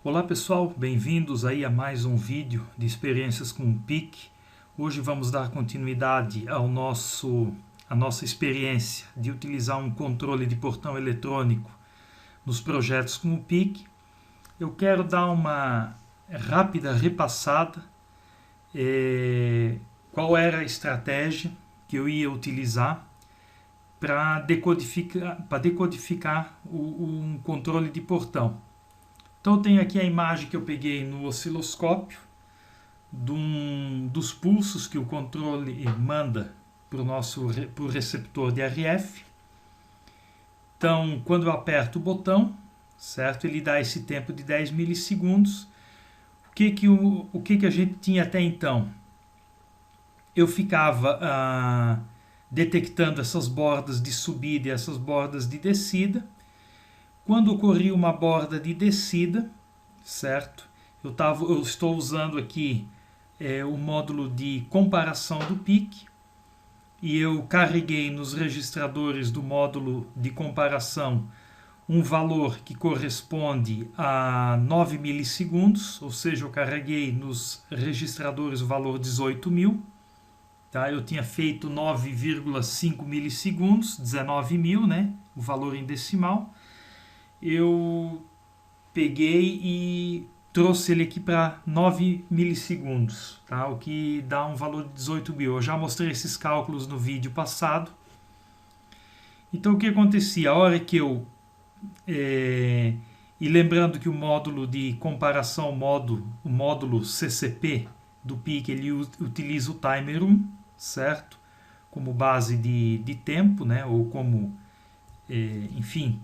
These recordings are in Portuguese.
Olá pessoal, bem-vindos aí a mais um vídeo de experiências com o PIC. Hoje vamos dar continuidade à nossa experiência de utilizar um controle de portão eletrônico nos projetos com o PIC. Eu quero dar uma rápida repassada qual era a estratégia que eu ia utilizar para decodificar um controle de portão. Então eu tenho aqui a imagem que eu peguei no osciloscópio dos pulsos que o controle manda para o receptor de RF. Então, quando eu aperto o botão, certo, ele dá esse tempo de 10 milissegundos. O que a gente tinha até então? Eu ficava detectando essas bordas de subida e essas bordas de descida. Quando ocorria uma borda de descida, certo? Eu estou usando aqui o módulo de comparação do PIC e eu carreguei nos registradores do módulo de comparação um valor que corresponde a 9 milissegundos, ou seja, eu carreguei nos registradores o valor 18.000. Tá? Eu tinha feito 9,5 milissegundos, 19.000, né? O valor em decimal. Eu peguei e trouxe ele aqui para 9 milissegundos, tá? O que dá um valor de 18.000. Eu já mostrei esses cálculos no vídeo passado. Então o que acontecia? A hora que eu... E lembrando que o módulo de comparação, o módulo CCP do PIC, ele utiliza o timer 1, certo? Como base de tempo, né? Ou como, enfim...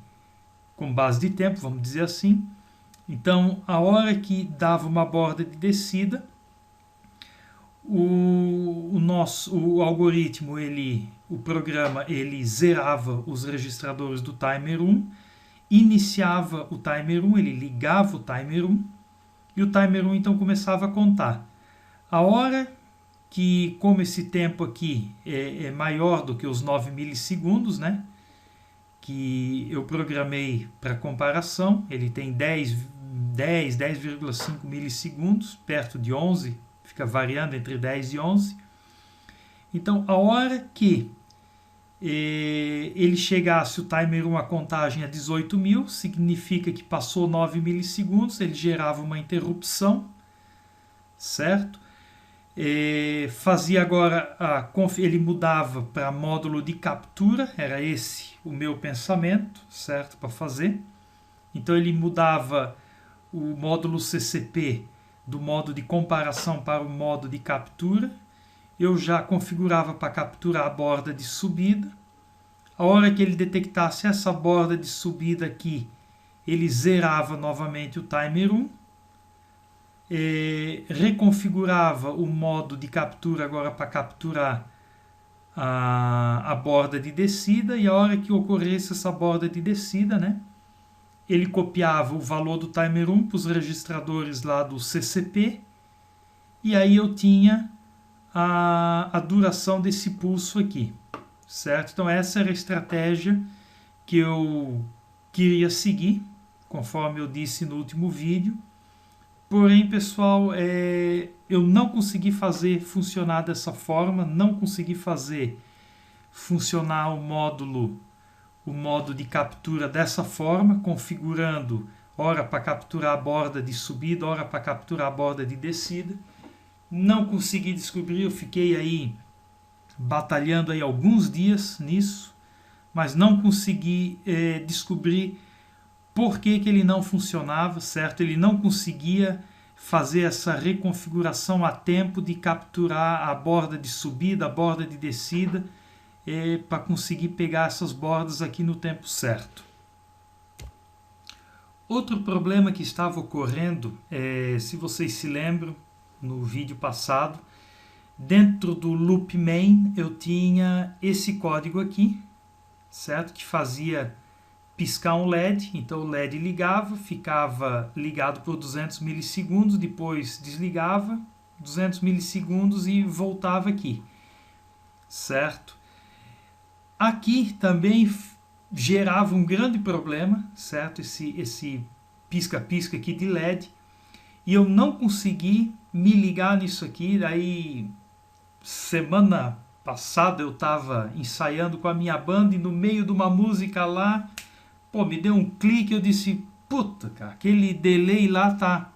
com base de tempo, vamos dizer assim. Então, a hora que dava uma borda de descida, o algoritmo, o programa, ele zerava os registradores do timer 1, iniciava o timer 1, ele ligava o timer 1, e o timer 1 então começava a contar. A hora que, como esse tempo aqui é maior do que os 9 milissegundos, né? Que eu programei para comparação, ele tem 10,5 milissegundos, perto de 11, fica variando entre 10 e 11. Então, a hora que ele chegasse o timer 1 a contagem a 18.000, significa que passou 9 milissegundos, ele gerava uma interrupção, certo? Fazia agora ele mudava para módulo de captura, era esse o meu pensamento, certo, para fazer. Então ele mudava o módulo CCP do modo de comparação para o modo de captura. Eu já configurava para capturar a borda de subida. A hora que ele detectasse essa borda de subida aqui, ele zerava novamente o timer 1. Reconfigurava o modo de captura agora para capturar a borda de descida, e a hora que ocorresse essa borda de descida, né, ele copiava o valor do timer 1 para os registradores lá do CCP, e aí eu tinha a duração desse pulso aqui, certo? Então essa era a estratégia que eu queria seguir, conforme eu disse no último vídeo. Porém, pessoal, eu não consegui fazer funcionar dessa forma, não consegui fazer funcionar o modo de captura dessa forma, configurando hora para capturar a borda de subida, hora para capturar a borda de descida. Não consegui descobrir, eu fiquei aí batalhando aí alguns dias nisso, mas não consegui descobrir por que ele não funcionava, certo? Ele não conseguia fazer essa reconfiguração a tempo de capturar a borda de subida, a borda de descida, para conseguir pegar essas bordas aqui no tempo certo. Outro problema que estava ocorrendo, se vocês se lembram, no vídeo passado, dentro do loop main eu tinha esse código aqui, certo? Que fazia piscar um LED, então o LED ligava, ficava ligado por 200 milissegundos, depois desligava, 200 milissegundos e voltava aqui, certo? Aqui também gerava um grande problema, certo? Esse pisca-pisca aqui de LED, e eu não consegui me ligar nisso aqui. Daí semana passada eu estava ensaiando com a minha banda e no meio de uma música lá, pô, me deu um clique, eu disse, puta, cara, aquele delay lá tá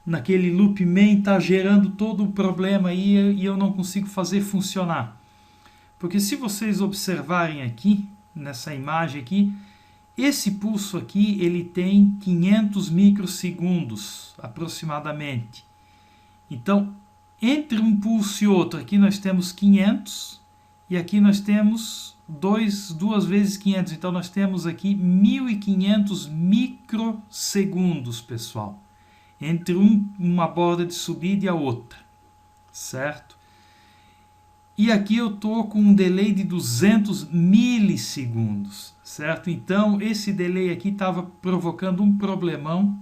naquele loop main, tá gerando todo o problema aí e eu não consigo fazer funcionar. Porque se vocês observarem aqui, nessa imagem aqui, esse pulso aqui ele tem 500 microsegundos aproximadamente. Então, entre um pulso e outro, aqui nós temos 500 e aqui nós temos duas vezes 500. Então, nós temos aqui 1500 microsegundos, pessoal, entre uma borda de subida e a outra, certo? E aqui eu estou com um delay de 200 milissegundos, certo? Então, esse delay aqui estava provocando um problemão,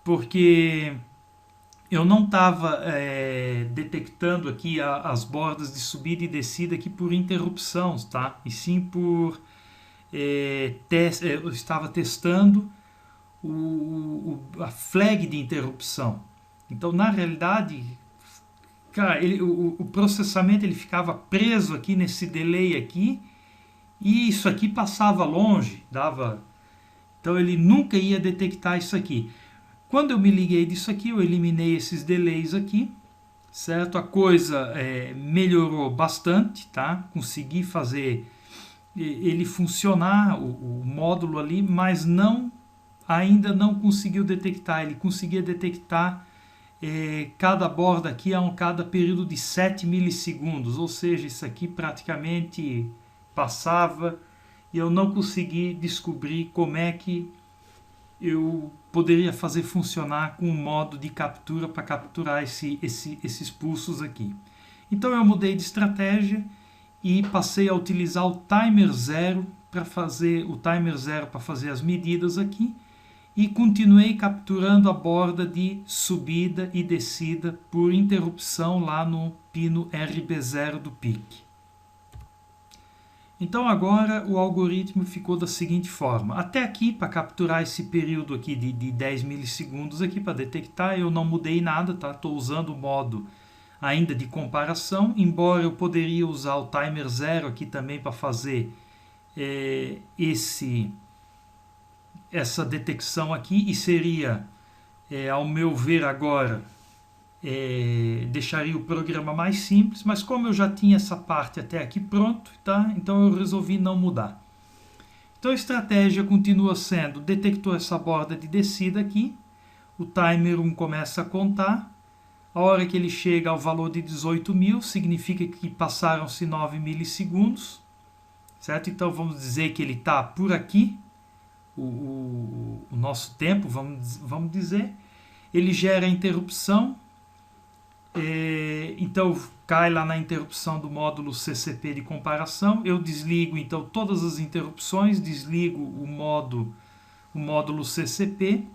porque eu não estava detectando aqui as bordas de subida e descida aqui por interrupção, tá? E sim por... eu estava testando a flag de interrupção. Então, na realidade, cara, o processamento ele ficava preso aqui nesse delay aqui, e isso aqui passava longe, dava... Então ele nunca ia detectar isso aqui. Quando eu me liguei disso aqui, eu eliminei esses delays aqui, certo? A coisa melhorou bastante, tá? Consegui fazer ele funcionar, o módulo ali, mas ainda não conseguiu detectar. Ele conseguia detectar cada borda aqui a cada período de 7 milissegundos, ou seja, isso aqui praticamente passava e eu não consegui descobrir como é que eu poderia fazer funcionar com um modo de captura para capturar esses pulsos aqui. Então eu mudei de estratégia e passei a utilizar o timer zero para fazer as medidas aqui, e continuei capturando a borda de subida e descida por interrupção lá no pino RB0 do PIC. Então agora o algoritmo ficou da seguinte forma. Até aqui, para capturar esse período aqui de 10 milissegundos aqui para detectar, eu não mudei nada, tá? Estou usando o modo ainda de comparação, embora eu poderia usar o timer zero aqui também para fazer essa detecção aqui, e seria, ao meu ver agora, deixaria o programa mais simples, mas como eu já tinha essa parte até aqui pronto, tá? Então eu resolvi não mudar. Então a estratégia continua sendo: detectou essa borda de descida aqui, o timer 1 começa a contar, a hora que ele chega ao valor de 18.000, significa que passaram-se 9 milissegundos, certo? Então vamos dizer que ele está por aqui, o nosso tempo, vamos dizer. Ele gera a interrupção, então cai lá na interrupção do módulo CCP de comparação. Eu desligo então todas as interrupções, desligo o módulo CCP,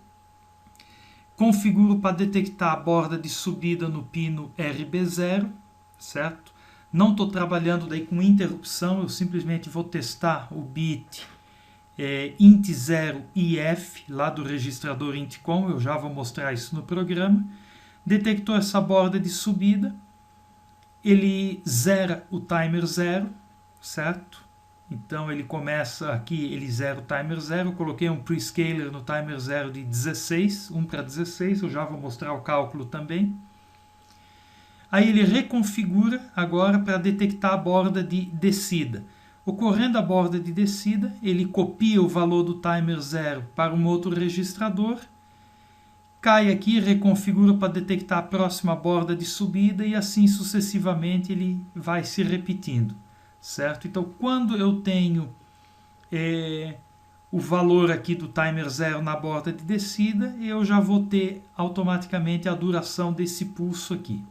configuro para detectar a borda de subida no pino RB0, certo? Não estou trabalhando daí com interrupção, eu simplesmente vou testar o bit int0 IF lá do registrador intcom, eu já vou mostrar isso no programa. Detectou essa borda de subida, ele zera o timer zero, certo? Então ele começa aqui, ele zera o timer zero, eu coloquei um prescaler no timer zero de 16, 1 para 16, eu já vou mostrar o cálculo também. Aí ele reconfigura agora para detectar a borda de descida. Ocorrendo a borda de descida, ele copia o valor do timer zero para um outro registrador, cai aqui, reconfigura para detectar a próxima borda de subida e assim sucessivamente ele vai se repetindo, certo? Então quando eu tenho o valor aqui do timer zero na borda de descida, eu já vou ter automaticamente a duração desse pulso aqui.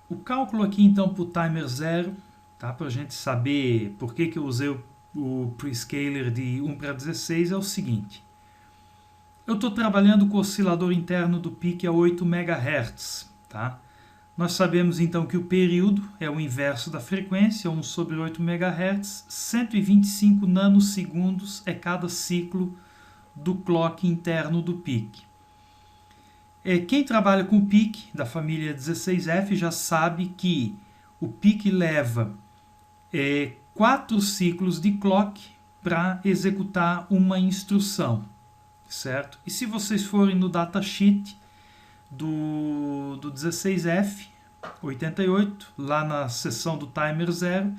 O cálculo aqui então para o timer zero, tá? Para a gente saber por que eu usei o prescaler de 1 para 16, é o seguinte. Eu estou trabalhando com o oscilador interno do PIC a 8 MHz. Tá? Nós sabemos então que o período é o inverso da frequência, 1 sobre 8 MHz, 125 nanosegundos é cada ciclo do clock interno do PIC. Quem trabalha com o PIC da família 16F já sabe que o PIC leva 4 ciclos de clock para executar uma instrução, certo? E se vocês forem no datasheet do 16F 88, lá na seção do timer 0,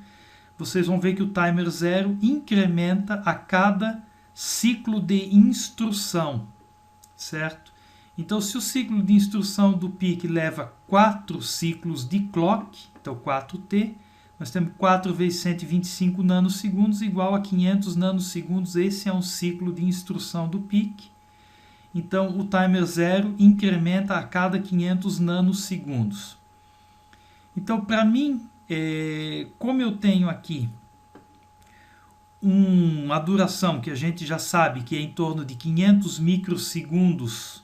vocês vão ver que o timer 0 incrementa a cada ciclo de instrução, certo? Então, se o ciclo de instrução do PIC leva 4 ciclos de clock, então 4T, nós temos 4 vezes 125 nanosegundos igual a 500 nanosegundos. Esse é um ciclo de instrução do PIC. Então, o timer 0 incrementa a cada 500 nanosegundos. Então, para mim, como eu tenho aqui uma duração que a gente já sabe que é em torno de 500 microsegundos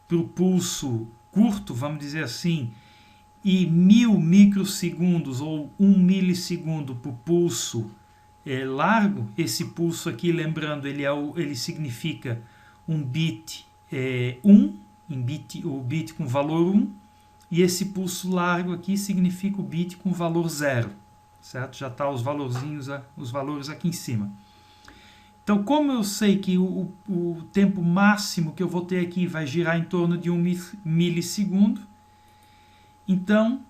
para o pulso curto, vamos dizer assim, e 1000 microsegundos ou 1 milissegundo para o pulso largo, esse pulso aqui, lembrando, ele significa um bit 1, o bit com valor 1, e esse pulso largo aqui significa o bit com valor 0, certo? Já está os valores aqui em cima. Então, como eu sei que o tempo máximo que eu vou ter aqui vai girar em torno de 1 milissegundo, então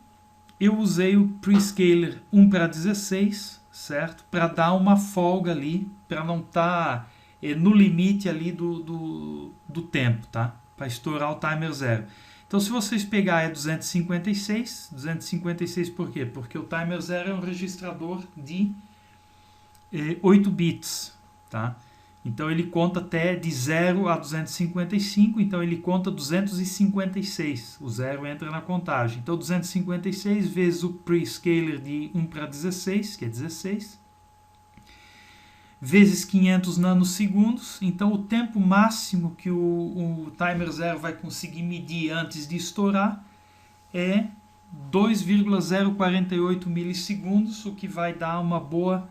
eu usei o prescaler 1/16, certo? Para dar uma folga ali, para não estar no limite ali do tempo, tá? Para estourar o timer 0. Então, se vocês pegarem 256 por quê? Porque o timer 0 é um registrador de 8 bits, tá? Então, ele conta até de 0 a 255, então ele conta 256. O 0 entra na contagem. Então, 256 vezes o prescaler de 1/16, que é 16, vezes 500 nanosegundos. Então, o tempo máximo que o timer 0 vai conseguir medir antes de estourar é 2,048 milissegundos, o que vai dar uma boa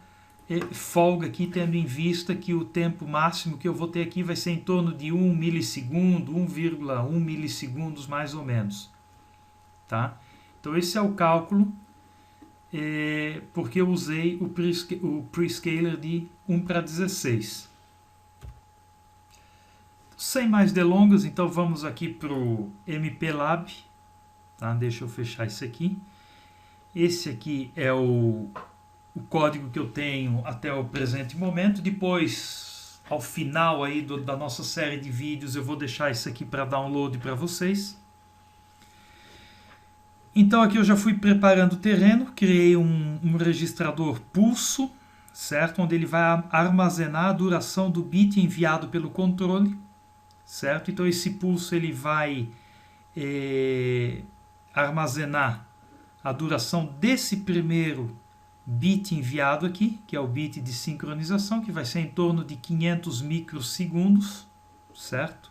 folga aqui, tendo em vista que o tempo máximo que eu vou ter aqui vai ser em torno de 1 milissegundo, 1,1 milissegundos mais ou menos, tá? Então esse é o cálculo, porque eu usei o prescaler de 1/16. Sem mais delongas, então vamos aqui para o MPLAB, tá? Deixa eu fechar isso aqui. Esse aqui é o código que eu tenho até o presente momento. Depois, ao final aí da nossa série de vídeos, eu vou deixar isso aqui para download para vocês. Então aqui eu já fui preparando o terreno, criei um registrador pulso, certo? Onde ele vai armazenar a duração do bit enviado pelo controle, certo? Então esse pulso ele vai armazenar a duração desse primeiro bit enviado aqui, que é o bit de sincronização, que vai ser em torno de 500 microsegundos, certo?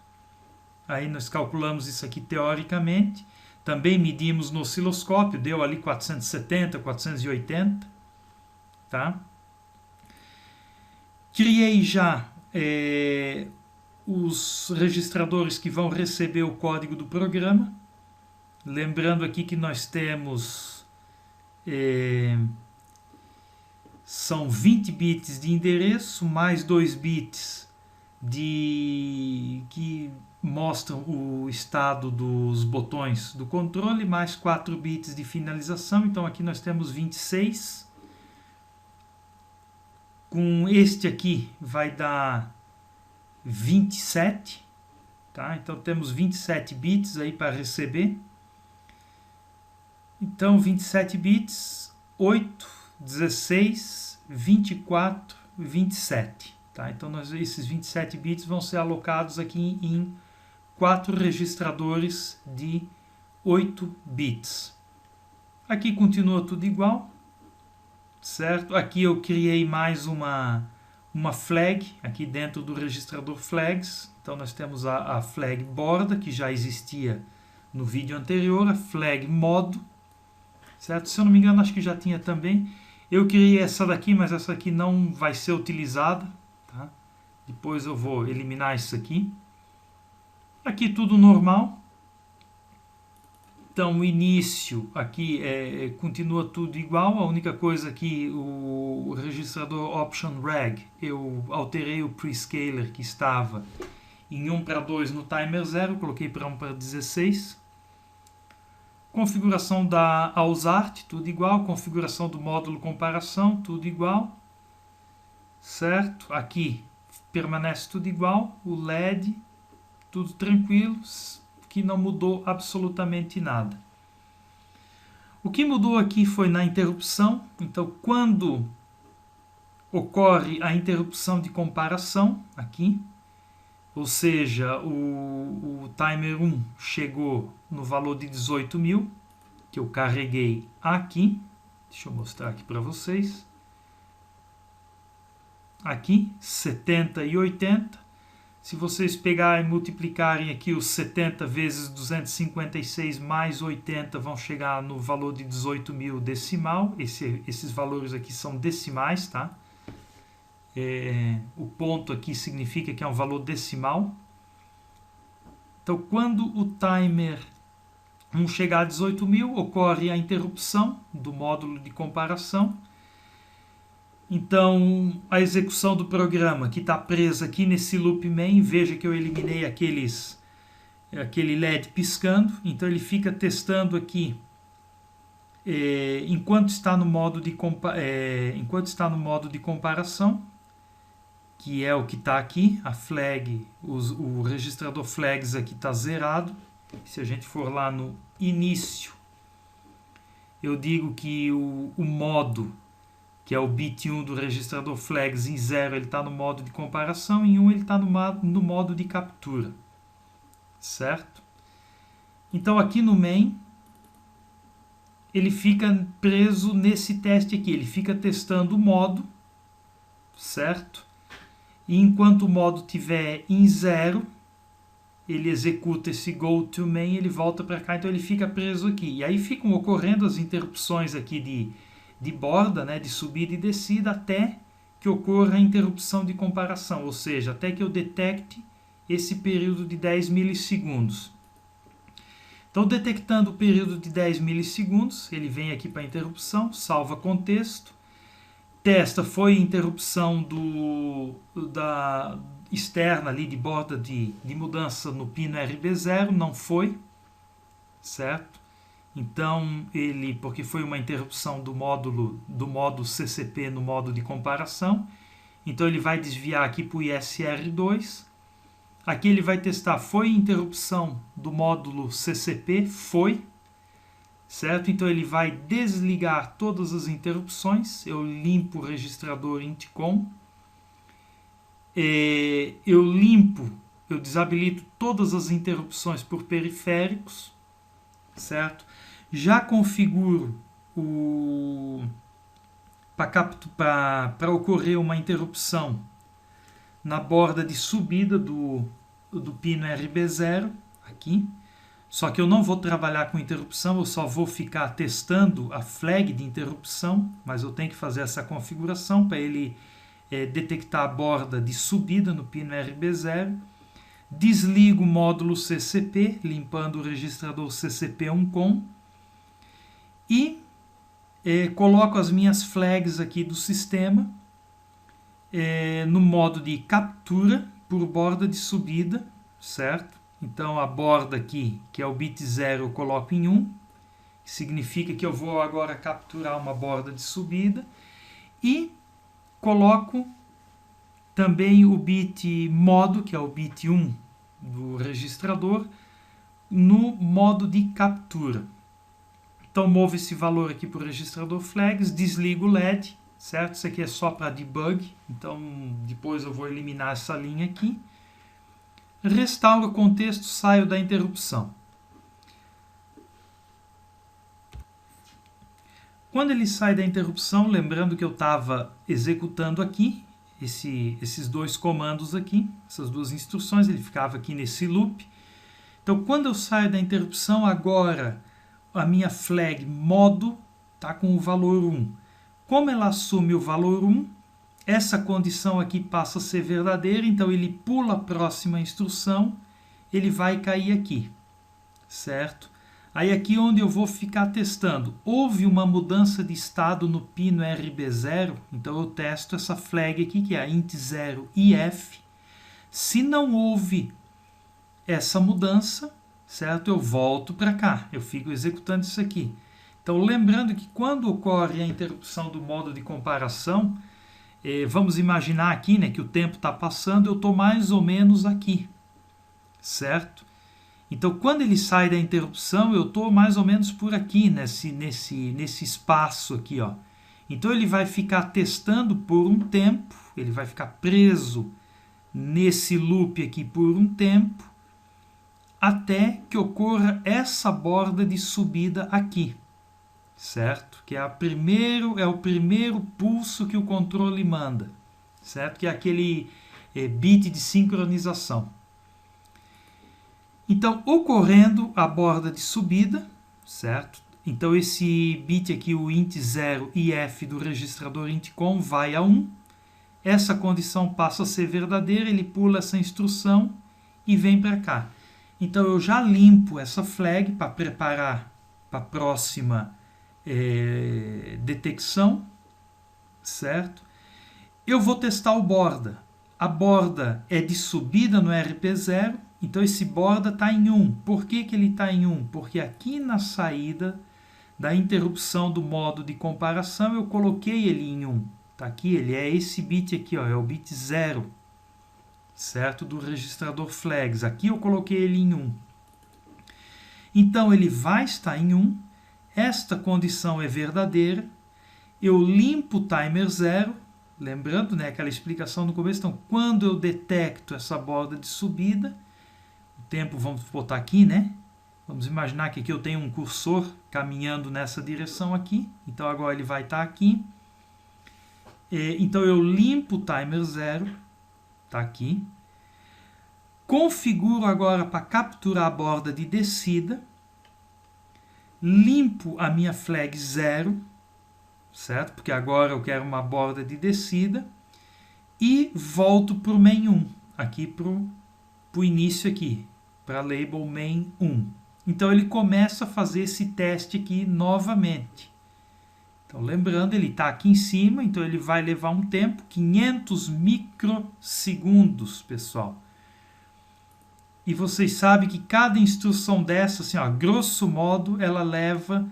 Aí nós calculamos isso aqui teoricamente. Também medimos no osciloscópio, deu ali 470, 480, tá? Criei já os registradores que vão receber o código do programa. Lembrando aqui que nós temos são 20 bits de endereço, mais 2 bits que mostram o estado dos botões do controle, mais 4 bits de finalização. Então aqui nós temos 26. Com este aqui vai dar 27. Tá? Então temos 27 bits aí para receber. Então 27 bits, 8, 16, 24, 27. Tá? Então esses 27 bits vão ser alocados aqui em 4 registradores de 8 bits. Aqui continua tudo igual, certo? Aqui eu criei mais uma flag aqui dentro do registrador flags. Então nós temos a flag borda, que já existia no vídeo anterior, a flag modo, certo? Se eu não me engano, acho que já tinha também. Eu criei essa daqui, mas essa aqui não vai ser utilizada, tá? Depois eu vou eliminar isso aqui. Aqui tudo normal. Então o início aqui continua tudo igual. A única coisa aqui, o registrador option reg, eu alterei o prescaler que estava em 1:2 no timer 0, coloquei para 1:16. Configuração da AUSART, tudo igual. Configuração do módulo comparação, tudo igual. Certo? Aqui permanece tudo igual. O LED, tudo tranquilo, que não mudou absolutamente nada. O que mudou aqui foi na interrupção. Então, quando ocorre a interrupção de comparação, aqui, ou seja, o timer 1 chegou no valor de 18.000, que eu carreguei aqui. Deixa eu mostrar aqui para vocês. Aqui, 70 e 80. Se vocês pegarem e multiplicarem aqui os 70 vezes 256 mais 80, vão chegar no valor de 18.000 decimal. Esses valores aqui são decimais, tá? O ponto aqui significa que é um valor decimal. Então, quando o timer 1 chegar a 18.000, ocorre a interrupção do módulo de comparação. Então, a execução do programa que está presa aqui nesse loop main, veja que eu eliminei aquele LED piscando, então ele fica testando aqui enquanto está no modo de comparação, que é o que está aqui, a flag, o registrador flags aqui está zerado. Se a gente for lá no início, eu digo que o modo, que é o bit 1 do registrador flags, em 0 ele está no modo de comparação, em 1 ele está no modo de captura, certo? Então aqui no main, ele fica preso nesse teste aqui, ele fica testando o modo, certo? E enquanto o modo estiver em 0, ele executa esse go to main, ele volta para cá, então ele fica preso aqui. E aí ficam ocorrendo as interrupções aqui de borda, né, de subida e descida, até que ocorra a interrupção de comparação, ou seja, até que eu detecte esse período de 10 milissegundos. Então, detectando o período de 10 milissegundos, ele vem aqui para a interrupção, salva contexto, testa, foi interrupção da externa ali de borda de mudança no pino RB0, não foi, certo? Então, porque foi uma interrupção do modo CCP no modo de comparação, então ele vai desviar aqui para o ISR2. Aqui ele vai testar, foi interrupção do módulo CCP? Foi, certo? Então ele vai desligar todas as interrupções, eu limpo o registrador Intcom, eu desabilito todas as interrupções por periféricos, certo? Já configuro para ocorrer uma interrupção na borda de subida do pino RB0 aqui. Só que eu não vou trabalhar com interrupção, eu só vou ficar testando a flag de interrupção, mas eu tenho que fazer essa configuração para ele detectar a borda de subida no pino RB0. Desligo o módulo CCP, limpando o registrador CCP1COM, e coloco as minhas flags aqui do sistema no modo de captura por borda de subida, certo? Então a borda aqui, que é o bit 0, eu coloco em 1, que significa que eu vou agora capturar uma borda de subida, e coloco também o bit modo, que é o bit 1 do registrador, no modo de captura. Então movo esse valor aqui para o registrador flags, desligo o LED, certo? Isso aqui é só para debug, então depois eu vou eliminar essa linha aqui. Restauro o contexto, saio da interrupção. Quando ele sai da interrupção, lembrando que eu estava executando aqui esses dois comandos aqui, essas duas instruções, ele ficava aqui nesse loop. Então, quando eu saio da interrupção, agora a minha flag modo está com o valor 1. Como ela assume o valor 1, essa condição aqui passa a ser verdadeira, então ele pula a próxima instrução, ele vai cair aqui, certo? Aí aqui onde eu vou ficar testando, houve uma mudança de estado no pino RB0, então eu testo essa flag aqui, que é a int0 if. Se não houve essa mudança, certo? Eu volto para cá, eu fico executando isso aqui. Então, lembrando que quando ocorre a interrupção do modo de comparação, vamos imaginar aqui, né, que o tempo está passando, eu estou mais ou menos aqui, certo? Então, quando ele sai da interrupção, eu estou mais ou menos por aqui, nesse espaço aqui, ó. Então, ele vai ficar testando por um tempo, ele vai ficar preso nesse loop aqui por um tempo, até que ocorra essa borda de subida aqui, certo? Que é o primeiro pulso que o controle manda, certo? Que é aquele bit de sincronização. Então, ocorrendo a borda de subida, certo? Então, esse bit aqui, o int0 if do registrador intcom, vai a 1. Essa condição passa a ser verdadeira, ele pula essa instrução e vem para cá. Então, eu já limpo essa flag para preparar para a próxima detecção, certo? Eu vou testar o borda. A borda é de subida no RP0, então esse borda está em 1. Por que ele está em 1? Porque aqui na saída da interrupção do modo de comparação eu coloquei ele em 1. Tá aqui, ele é esse bit aqui, ó, é o bit 0, certo? Do registrador flags. Aqui eu coloquei ele em 1. Então ele vai estar em 1. Esta condição é verdadeira. Eu limpo o timer 0. Lembrando, né, aquela explicação no começo. Então, quando eu detecto essa borda de subida, o tempo, vamos botar aqui, né? Vamos imaginar que aqui eu tenho um cursor caminhando nessa direção aqui. Então, agora ele vai estar aqui. Então, eu limpo o timer 0. Está aqui. Configuro agora para capturar a borda de descida. Limpo a minha flag 0, certo? Porque agora eu quero uma borda de descida. E volto para o main 1, aqui para o início aqui, para label main 1. Então ele começa a fazer esse teste aqui novamente. Então lembrando, ele está aqui em cima, então ele vai levar um tempo, 500 microsegundos, pessoal. E vocês sabem que cada instrução dessa, assim, ó, grosso modo, ela leva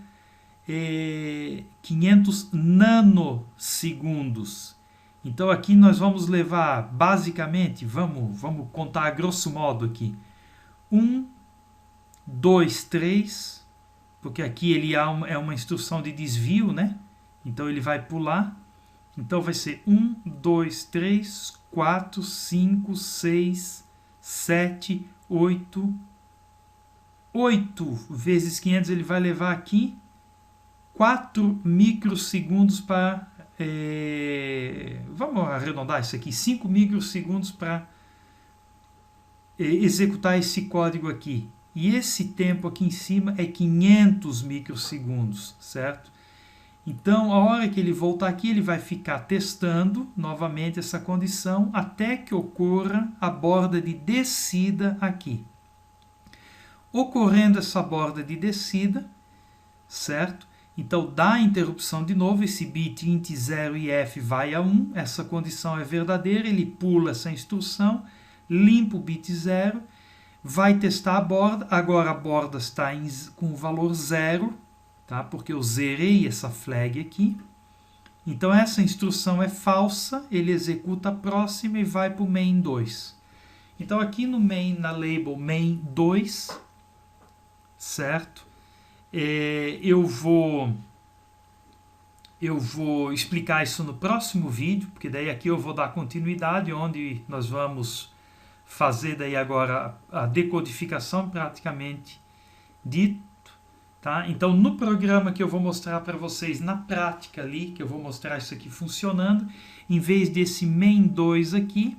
500 nanosegundos. Então aqui nós vamos levar, basicamente, vamos contar a grosso modo aqui. 1, 2, 3, porque aqui ele é uma instrução de desvio, né? Então ele vai pular. Então vai ser 1, 2, 3, 4, 5, 6, 7, 8 vezes 500 ele vai levar aqui 4 microsegundos para, vamos arredondar isso aqui, 5 microsegundos para executar esse código aqui. E esse tempo aqui em cima é 500 microsegundos, certo? Então, a hora que ele voltar aqui, ele vai ficar testando novamente essa condição até que ocorra a borda de descida aqui. Ocorrendo essa borda de descida, certo? Então, dá a interrupção de novo, esse bit int0 if vai a 1, essa condição é verdadeira, ele pula essa instrução, limpa o bit 0, vai testar a borda, agora a borda está com o valor 0, tá? Porque eu zerei essa flag aqui. Então essa instrução é falsa, ele executa a próxima e vai para o main 2. Então aqui no main, na label main 2, certo? Eu vou explicar isso no próximo vídeo, porque daí aqui eu vou dar continuidade, onde nós vamos fazer daí agora a decodificação praticamente dito. Tá? Então, no programa que eu vou mostrar para vocês na prática ali, que eu vou mostrar isso aqui funcionando, em vez desse main 2 aqui,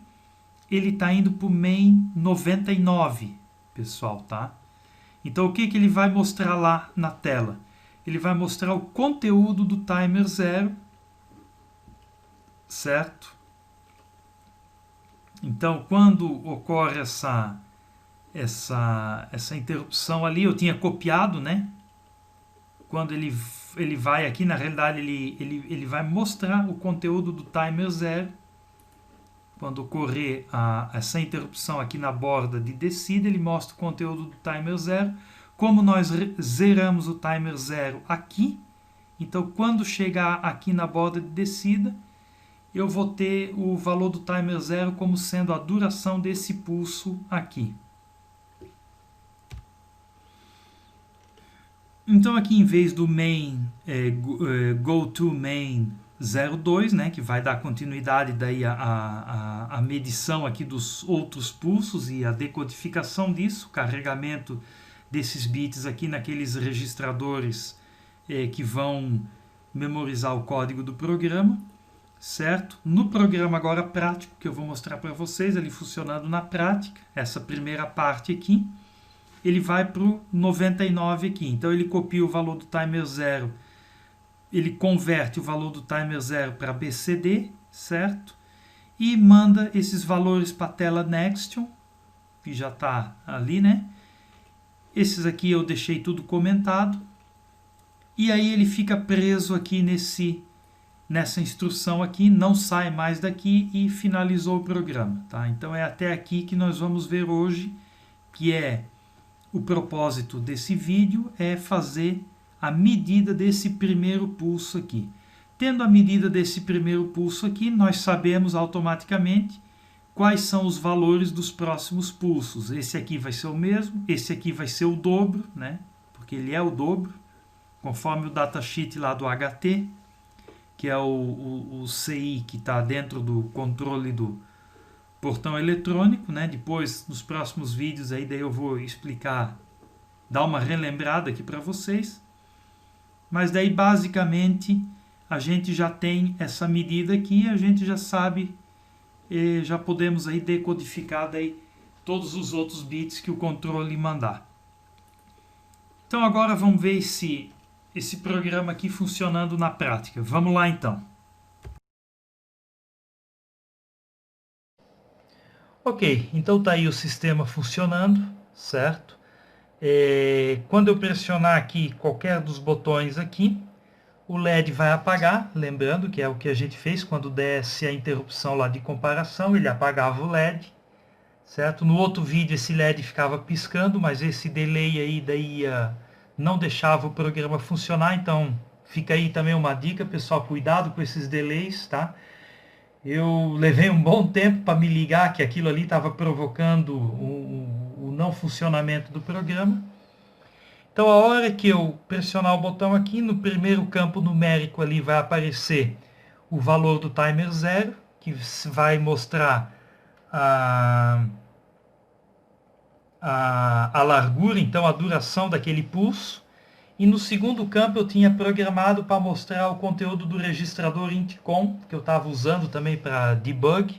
ele está indo para o main 99, pessoal, tá? Então o que ele vai mostrar lá na tela? Ele vai mostrar o conteúdo do timer 0, certo? Então quando ocorre essa interrupção ali, eu tinha copiado, né? Quando ele vai aqui, na realidade ele vai mostrar o conteúdo do timer 0. Quando ocorrer essa interrupção aqui na borda de descida, ele mostra o conteúdo do timer 0. Como nós zeramos o timer 0 aqui, então quando chegar aqui na borda de descida, eu vou ter o valor do timer 0 como sendo a duração desse pulso aqui. Então aqui em vez do main, go to main 02, né, que vai dar continuidade daí a medição aqui dos outros pulsos e a decodificação disso, carregamento desses bits aqui naqueles registradores que vão memorizar o código do programa, certo? No programa agora prático, que eu vou mostrar para vocês, ele funcionando na prática, essa primeira parte aqui, ele vai para o 99 aqui. Então ele copia o valor do timer 0, ele converte o valor do timer 0 para BCD, certo? E manda esses valores para a tela Nextion, que já está ali, né? Esses aqui eu deixei tudo comentado. E aí ele fica preso aqui nessa instrução aqui, não sai mais daqui e finalizou o programa, tá? Então é até aqui que nós vamos ver hoje, que é o propósito desse vídeo é fazer a medida desse primeiro pulso aqui. Tendo a medida desse primeiro pulso aqui, nós sabemos automaticamente quais são os valores dos próximos pulsos. Esse aqui vai ser o mesmo, esse aqui vai ser o dobro, né? Porque ele é o dobro, conforme o datasheet lá do HT, que é o CI que está dentro do controle do portão eletrônico, né? Depois, nos próximos vídeos, aí daí eu vou explicar, dar uma relembrada aqui para vocês. Mas daí, basicamente, a gente já tem essa medida aqui, a gente já sabe, já podemos aí decodificar daí todos os outros bits que o controle mandar. Então agora vamos ver esse programa aqui funcionando na prática. Vamos lá então. Ok, então está aí o sistema funcionando, certo? Quando eu pressionar aqui qualquer dos botões aqui, o LED vai apagar, lembrando que é o que a gente fez quando desce a interrupção lá de comparação, ele apagava o LED, certo? No outro vídeo esse LED ficava piscando, mas esse delay aí daí não deixava o programa funcionar, então fica aí também uma dica, pessoal, cuidado com esses delays, tá? Eu levei um bom tempo para me ligar que aquilo ali estava provocando o não funcionamento do programa. Então, a hora que eu pressionar o botão aqui, no primeiro campo numérico ali vai aparecer o valor do timer 0, que vai mostrar a largura, então a duração daquele pulso. E no segundo campo eu tinha programado para mostrar o conteúdo do registrador Intcom, que eu estava usando também para debug.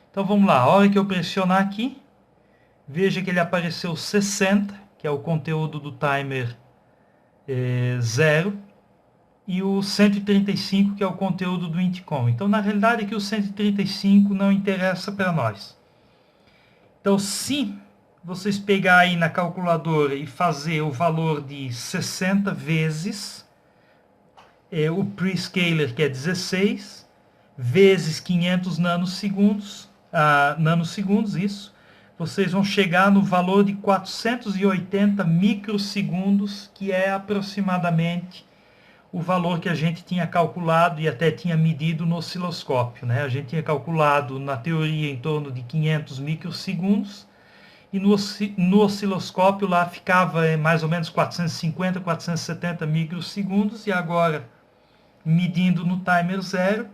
Então vamos lá, a hora que eu pressionar aqui, veja que ele apareceu 60, que é o conteúdo do timer 0, e o 135, que é o conteúdo do Intcom. Então na realidade aqui o 135 não interessa para nós. Então se vocês pegar aí na calculadora e fazer o valor de 60 vezes o prescaler, que é 16, vezes 500 nanosegundos, isso, vocês vão chegar no valor de 480 microsegundos, que é aproximadamente o valor que a gente tinha calculado e até tinha medido no osciloscópio, né? A gente tinha calculado na teoria em torno de 500 microsegundos, e no osciloscópio lá ficava mais ou menos 450, 470 microsegundos, e agora, medindo no timer 0,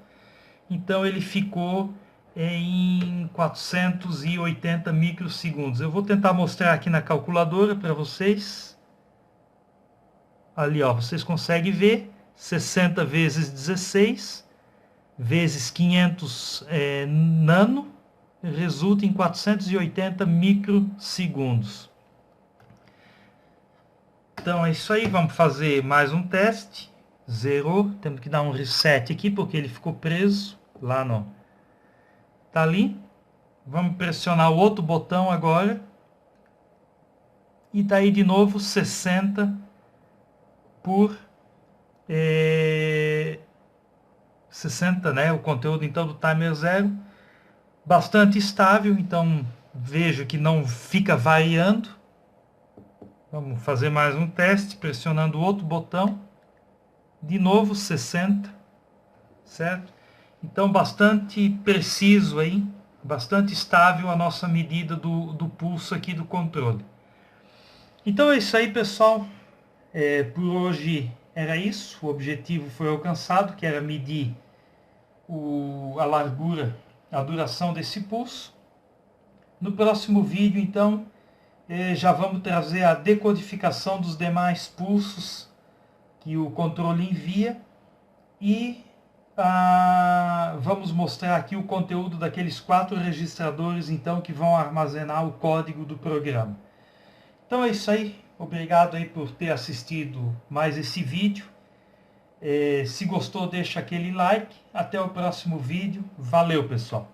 então ele ficou em 480 microsegundos. Eu vou tentar mostrar aqui na calculadora para vocês. Ali, ó, vocês conseguem ver, 60 vezes 16, vezes 500 nano, resulta em 480 microsegundos. Então é isso aí, vamos fazer mais um teste. Zerou, temos que dar um reset aqui porque ele ficou preso lá no... Tá ali. Vamos pressionar o outro botão agora. E daí de novo 60 por 60, né? O conteúdo então do timer 0. Bastante estável, então vejo que não fica variando. Vamos fazer mais um teste, pressionando o outro botão. De novo 60, certo? Então bastante preciso aí, bastante estável a nossa medida do pulso aqui do controle. Então é isso aí, pessoal. Por hoje era isso. O objetivo foi alcançado, que era medir a largura, a duração desse pulso. No próximo vídeo, então, já vamos trazer a decodificação dos demais pulsos que o controle envia e vamos mostrar aqui o conteúdo daqueles 4 registradores então que vão armazenar o código do programa. Então é isso aí, obrigado aí por ter assistido mais esse vídeo. Se gostou, deixa aquele like. Até o próximo vídeo. Valeu, pessoal!